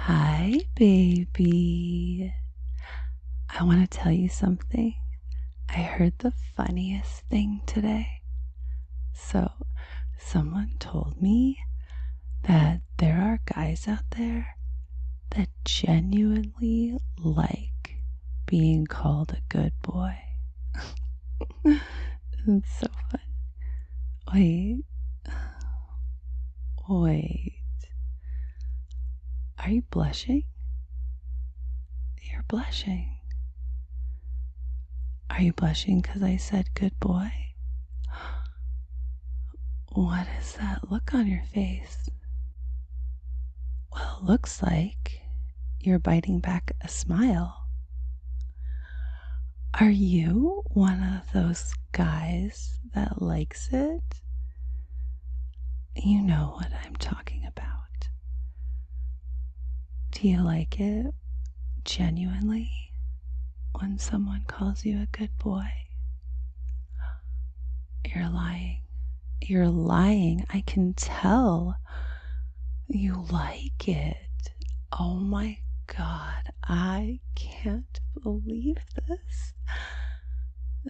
Hi, baby. I want to tell you something. I heard the funniest thing today. So, someone told me that there are guys out there that genuinely like being called a good boy. It's so fun. Wait. Are you blushing? You're blushing. Are you blushing because I said good boy? What is that look on your face? Well, it looks like you're biting back a smile. Are you one of those guys that likes it? You know what I'm talking about. Do you like it genuinely when someone calls you a good boy? You're lying. You're lying. I can tell you like it. Oh my God, I can't believe this.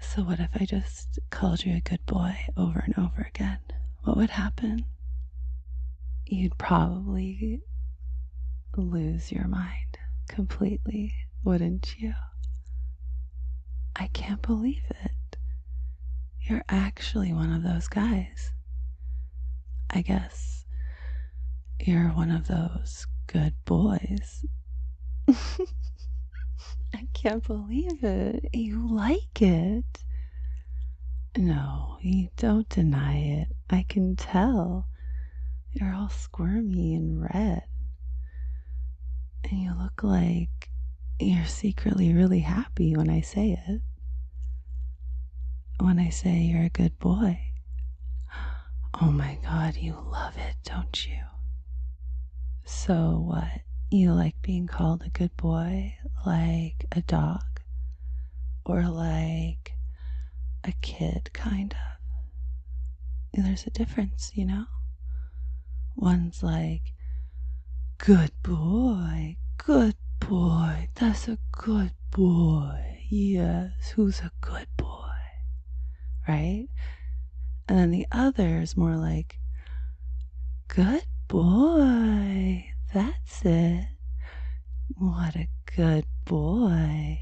So what if I just called you a good boy over and over again? What would happen? You'd probably lose your mind completely, wouldn't you? I can't believe it. You're actually one of those guys. I guess you're one of those good boys. I can't believe it. You like it. No, you don't deny it. I can tell. You're all squirmy and red. And you look like you're secretly really happy when I say it. When I say you're a good boy. Oh my God, you love it, don't you? So what? You like being called a good boy like a dog? Or like a kid, kind of? There's a difference, you know? One's like, good boy, that's a good boy. Yes, who's a good boy? Right? And then the other is more like, good boy, that's it. What a good boy.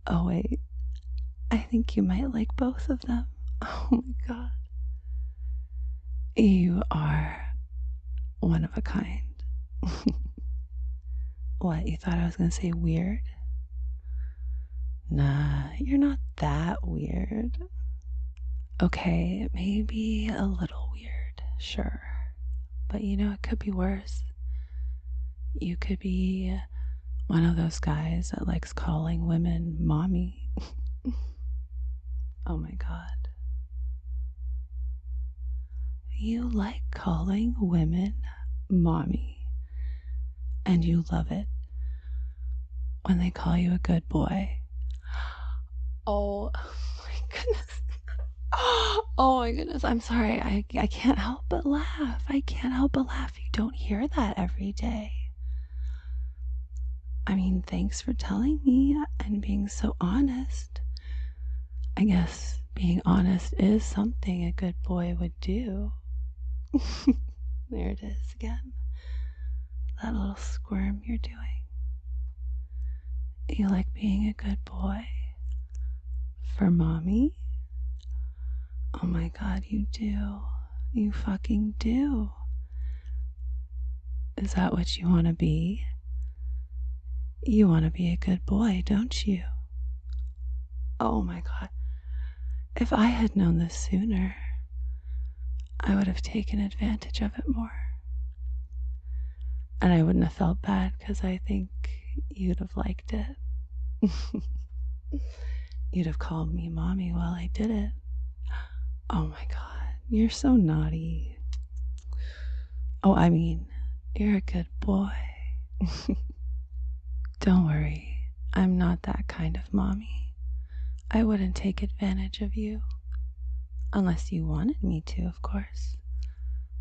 Oh, wait, I think you might like both of them. Oh my God. You are one of a kind. What, you thought I was going to say weird? Nah, you're not that weird. Okay, maybe a little weird, sure. But you know, it could be worse. You could be one of those guys that likes calling women mommy. Oh my God. You like calling women mommy. And you love it when they call you a good boy. Oh my goodness. Oh my goodness. I'm sorry. I can't help but laugh. I can't help but laugh. You don't hear that every day. I mean, thanks for telling me and being so honest. I guess being honest is something a good boy would do. There it is again. That little squirm you're doing. You like being a good boy for mommy? Oh my God, you do. You fucking do. Is that what you want to be? You want to be a good boy, don't you? Oh my God. If I had known this sooner, I would have taken advantage of it more. And I wouldn't have felt bad because I think you'd have liked it. You'd have called me mommy while I did it. Oh my God, you're so naughty. Oh, I mean, you're a good boy. Don't worry, I'm not that kind of mommy. I wouldn't take advantage of you. Unless you wanted me to, of course.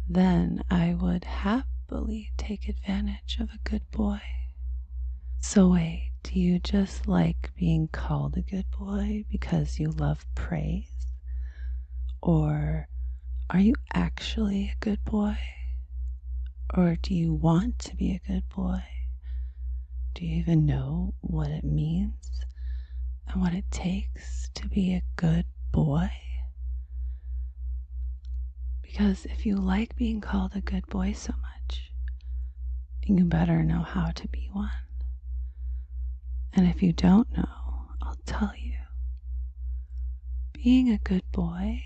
Then I would happily happily take advantage of a good boy. So wait, do you just like being called a good boy because you love praise? Or are you actually a good boy? Or do you want to be a good boy? Do you even know what it means and what it takes to be a good boy? Because if you like being called a good boy so much, you better know how to be one. And if you don't know, I'll tell you. Being a good boy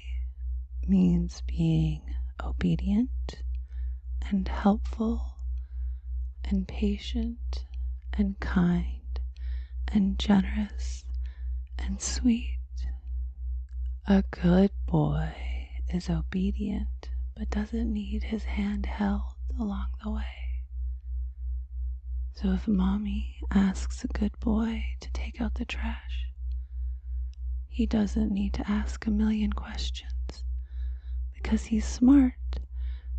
means being obedient and helpful and patient and kind and generous and sweet. A good boy is obedient but doesn't need his hand held along the way. So if mommy asks a good boy to take out the trash, he doesn't need to ask a million questions because he's smart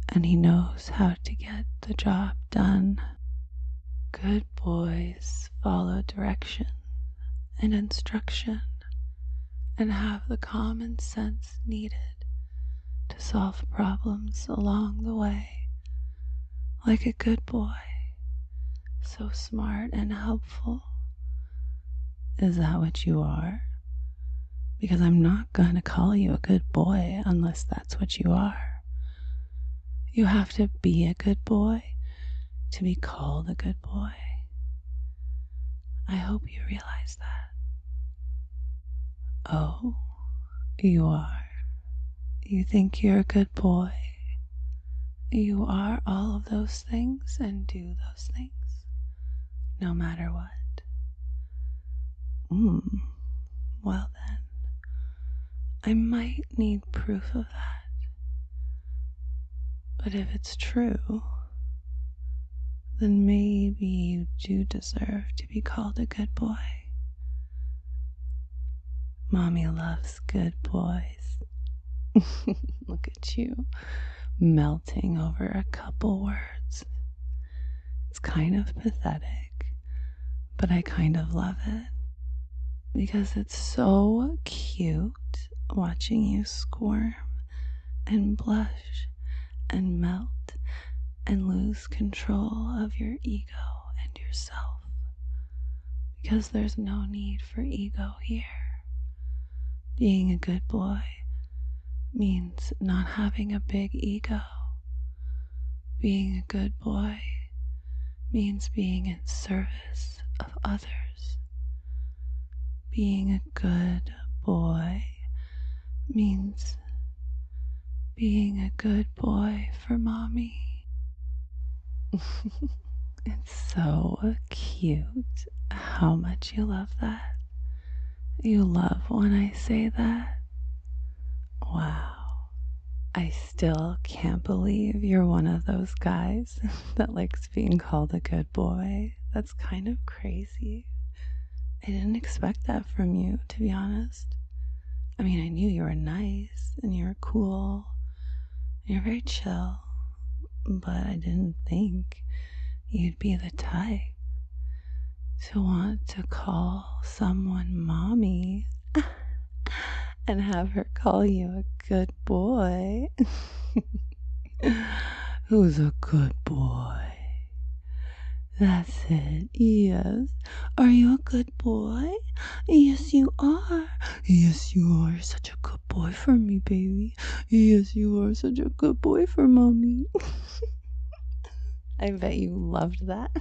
and he knows how to get the job done. Good boys follow direction and instruction and have the common sense needed to solve problems along the way. Like a good boy, so smart and helpful. Is that what you are? Because I'm not going to call you a good boy unless that's what you are. You have to be a good boy to be called a good boy. I hope you realize that. Oh, you are. You think you're a good boy. You are all of those things and do those things, no matter what. Well then, I might need proof of that. But if it's true, then maybe you do deserve to be called a good boy. Mommy loves good boys. Look at you, melting over a couple words. It's kind of pathetic, but I kind of love it. Because it's so cute watching you squirm and blush and melt and lose control of your ego and yourself. Because there's no need for ego here. Being a good boy means not having a big ego. Being a good boy means being in service of others. Being a good boy means being a good boy for mommy. It's so cute how much you love that. You love when I say that. Wow. I still can't believe you're one of those guys that likes being called a good boy. That's kind of crazy. I didn't expect that from you, to be honest. I mean, I knew you were nice and you were cool and you're very chill, but I didn't think you'd be the type to want to call someone mommy and have her call you a good boy. Who's a good boy? That's it, yes. Are you a good boy? Yes, you are. Yes, you are such a good boy for me, baby. Yes, you are such a good boy for mommy. I bet you loved that.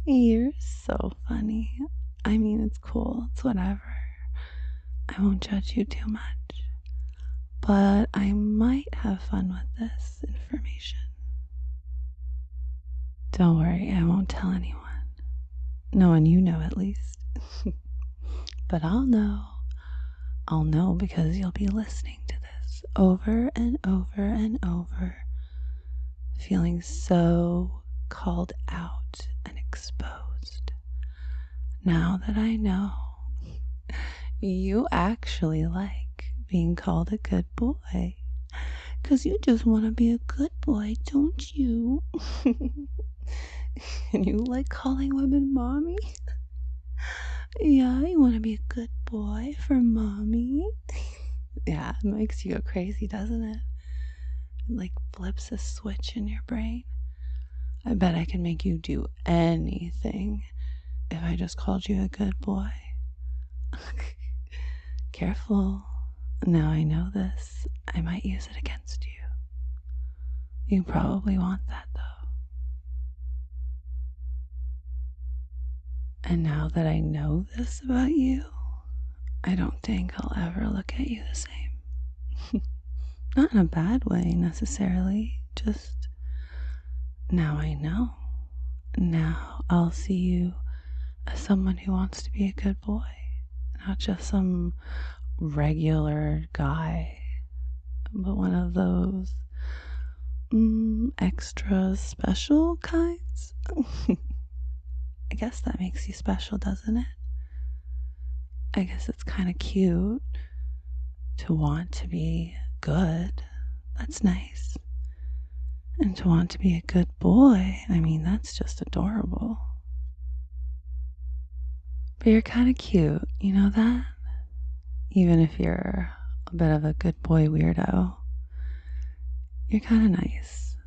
You're so funny. I mean, it's cool. It's whatever. I won't judge you too much. But I might have fun with this information. Don't worry, I won't tell anyone. No one you know, at least. But I'll know. I'll know because you'll be listening to this over and over and over, feeling so called out and exposed. Now that I know you actually like being called a good boy, 'Cause you just want to be a good boy, don't you? And you like calling women mommy? Yeah, you want to be a good boy for mommy? Yeah, it makes you go crazy, doesn't it? It like flips a switch in your brain. I bet I can make you do anything if I just called you a good boy. Careful. Now I know this. I might use it against you. You probably want that though. And now that I know this about you, I don't think I'll ever look at you the same. Not in a bad way necessarily, just now I know. Now I'll see you as someone who wants to be a good boy, not just some regular guy, but one of those extra special kinds. I guess that makes you special, doesn't it? I guess it's kind of cute to want to be good. That's nice. And to want to be a good boy, I mean, that's just adorable. But you're kind of cute, you know that? Even if you're a bit of a good boy weirdo, you're kind of nice.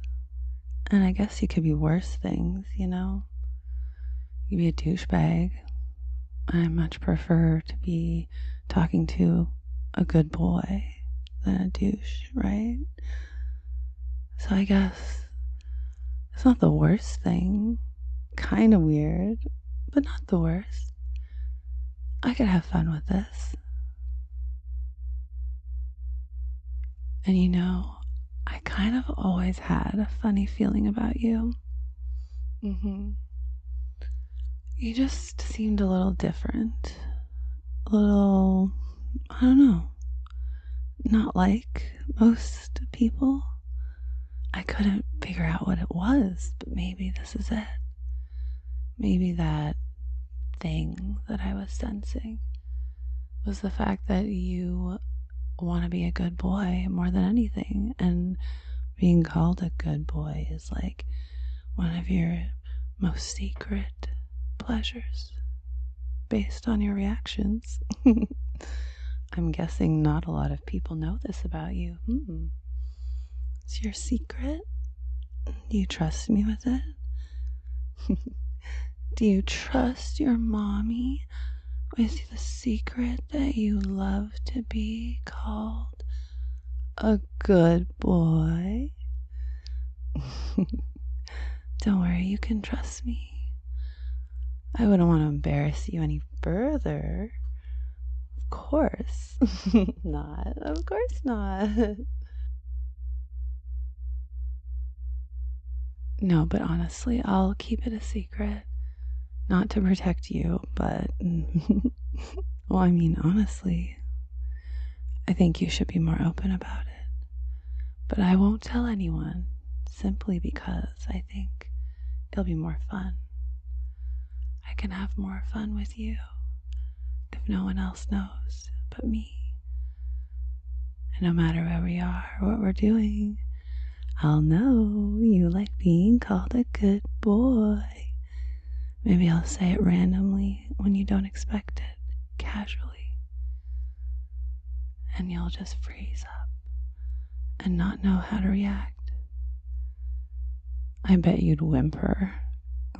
And I guess you could be worse things, you know? You could be a douchebag. I much prefer to be talking to a good boy than a douche, right? So I guess it's not the worst thing. Kind of weird, but not the worst. I could have fun with this. And you know, I kind of always had a funny feeling about you. You just seemed a little different. A little, I don't know, not like most people. I couldn't figure out what it was, but maybe this is it. Maybe that thing that I was sensing was the fact that you want to be a good boy more than anything, and being called a good boy is like one of your most secret pleasures based on your reactions. I'm guessing not a lot of people know this about you. It's your secret. Do you trust me with it? Do you trust your mommy with the secret that you love to be called a good boy? Don't worry, you can trust me. I wouldn't want to embarrass you any further. Of course not. Of course not. No, but honestly, I'll keep it a secret. Not to protect you, but well, I mean, honestly, I think you should be more open about it. But I won't tell anyone, simply because I think it'll be more fun. I can have more fun with you if no one else knows but me. And no matter where we are or what we're doing, I'll know you like being called a good boy. Maybe I'll say it randomly when you don't expect it, casually. And you'll just freeze up and not know how to react. I bet you'd whimper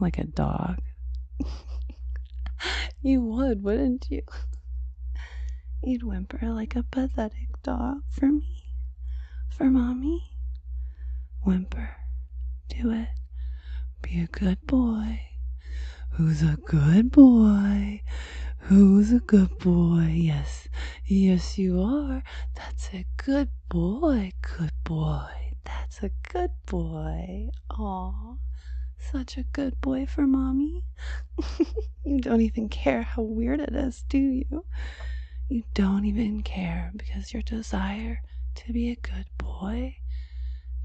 like a dog. You would, wouldn't you? You'd whimper like a pathetic dog for me, for mommy. Whimper, do it. Be a good boy. Who's a good boy? Who's a good boy? Yes, yes you are. That's a good boy, good boy. That's a good boy. Aw, such a good boy for mommy. You don't even care how weird it is, do you? You don't even care because your desire to be a good boy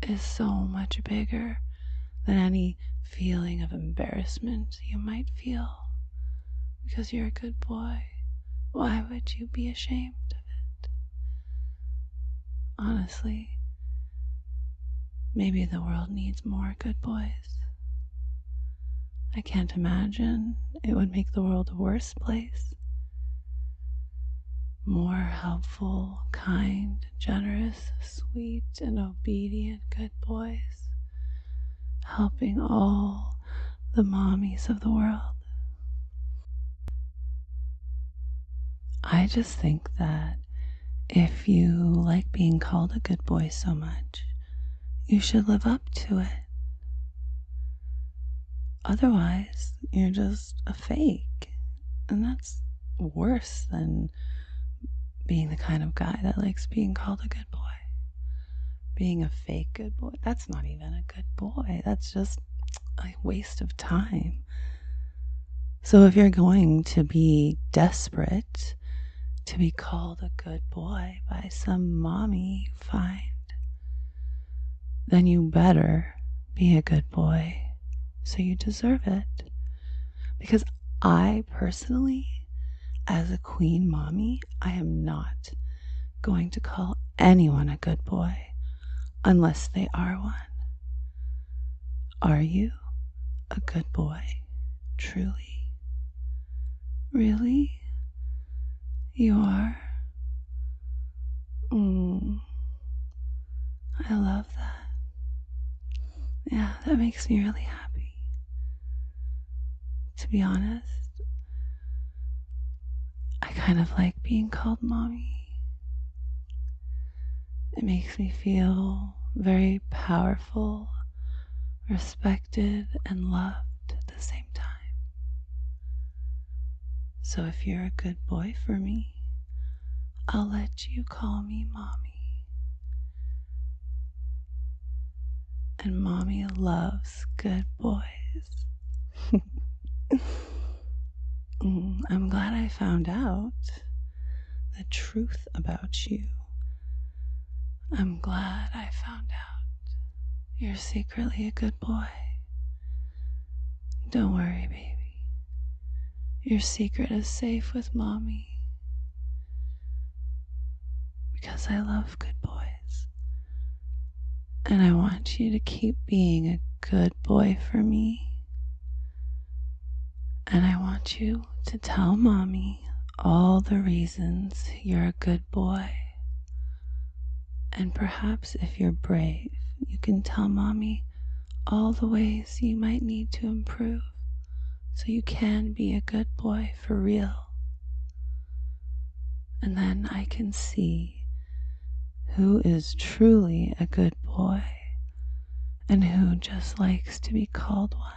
is so much bigger than any feeling of embarrassment you might feel because you're a good boy. Why would you be ashamed of it? Honestly, Maybe the world needs more good boys. I can't imagine it would make the world a worse place. More helpful, kind, generous, sweet, and obedient good boys, helping all the mommies of the world. I just think that if you like being called a good boy so much, you should live up to it. Otherwise, you're just a fake. And that's worse than being the kind of guy that likes being called a good boy. Being a fake good boy, that's not even a good boy. That's just a waste of time. So if you're going to be desperate to be called a good boy by some mommy find, then you better be a good boy, so you deserve it. Because I personally, as a queen mommy, I am not going to call anyone a good boy unless they are one. Are you a good boy? Truly? Really? You are? I love that. Yeah, that makes me really happy. To be honest, I kind of like being called mommy. It makes me feel very powerful, respected, and loved at the same time. So if you're a good boy for me, I'll let you call me mommy. And mommy loves good boys. I'm glad I found out the truth about you. I'm glad I found out you're secretly a good boy. Don't worry, baby. Your secret is safe with mommy. Because I love good boys. And I want you to keep being a good boy for me. And I want you to tell mommy all the reasons you're a good boy. And perhaps if you're brave, you can tell mommy all the ways you might need to improve so you can be a good boy for real. And then I can see who is truly a good boy and who just likes to be called one.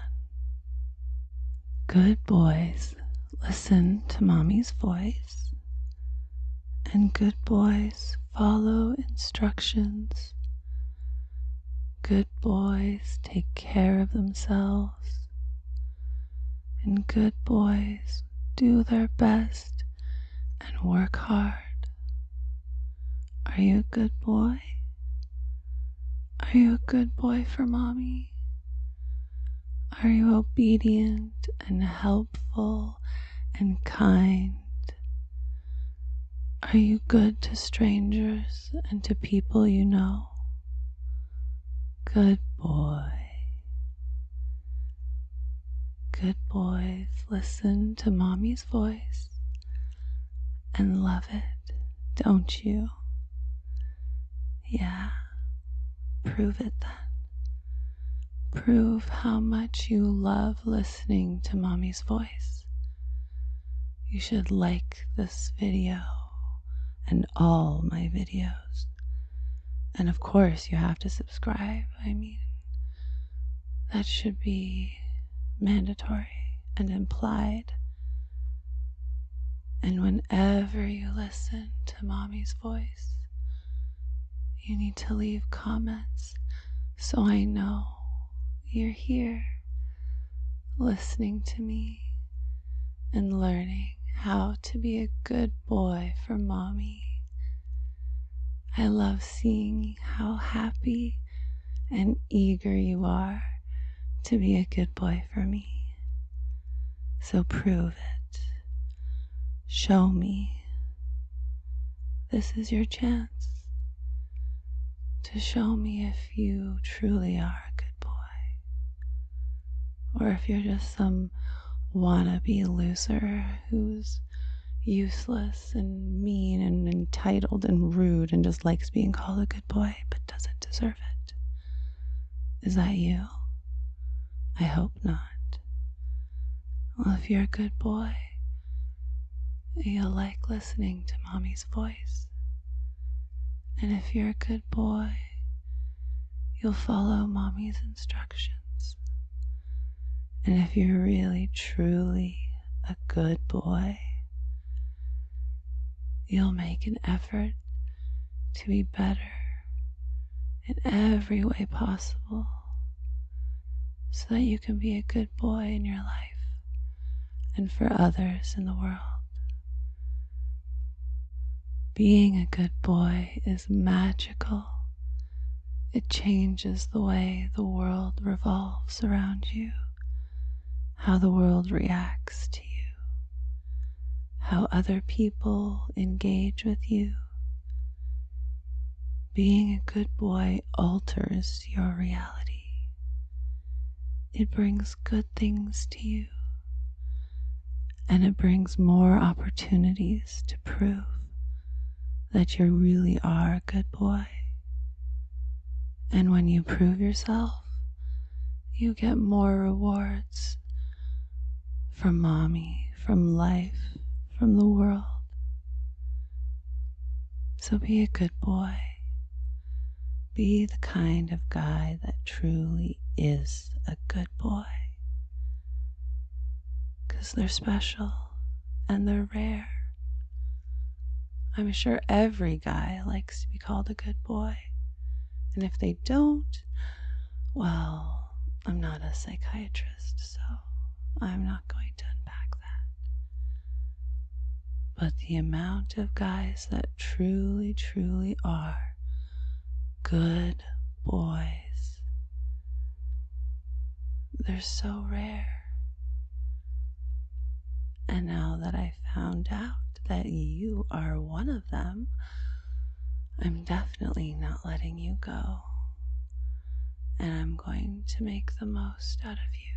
Good boys listen to mommy's voice, and good boys follow instructions. Good boys take care of themselves, and good boys do their best and work hard. Are you a good boy? Are you a good boy for mommy? Are you obedient and helpful and kind? Are you good to strangers and to people you know? Good boy. Good boys listen to mommy's voice and love it, don't you? Yeah, prove it then. Prove how much you love listening to mommy's voice. You should like this video and all my videos. And of course, you have to subscribe. I mean, that should be mandatory and implied. And whenever you listen to mommy's voice, you need to leave comments so I know you're here listening to me and learning how to be a good boy for mommy. I love seeing how happy and eager you are to be a good boy for me. So prove it. Show me. This is your chance. to show me if you truly are a good boy, or if you're just some wannabe loser who's useless and mean and entitled and rude and just likes being called a good boy but doesn't deserve it. Is that you? I hope not. Well, if you're a good boy, you'll like listening to Mommy's voice. And if you're a good boy, you'll follow Mommy's instructions. And if you're really, truly a good boy, you'll make an effort to be better in every way possible so that you can be a good boy in your life and for others in the world. Being a good boy is magical. It changes the way the world revolves around you, how the world reacts to you, how other people engage with you. Being a good boy alters your reality. It brings good things to you, and it brings more opportunities to prove that you really are a good boy. And when you prove yourself, you get more rewards from Mommy, from life, from the world. So be a good boy. Be the kind of guy that truly is a good boy. 'Cause they're special and they're rare. I'm sure every guy likes to be called a good boy. And if they don't, well, I'm not a psychiatrist, so I'm not going to unpack that. But the amount of guys that truly, truly are good boys, they're so rare. And now that I found out that you are one of them, I'm definitely not letting you go. And I'm going to make the most out of you.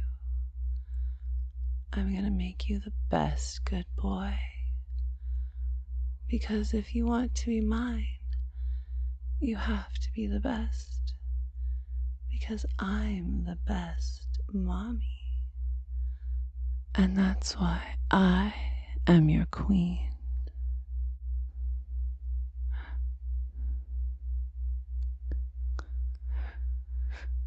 I'm going to make you the best good boy. Because if you want to be mine, you have to be the best. Because I'm the best mommy. And that's why I am your queen.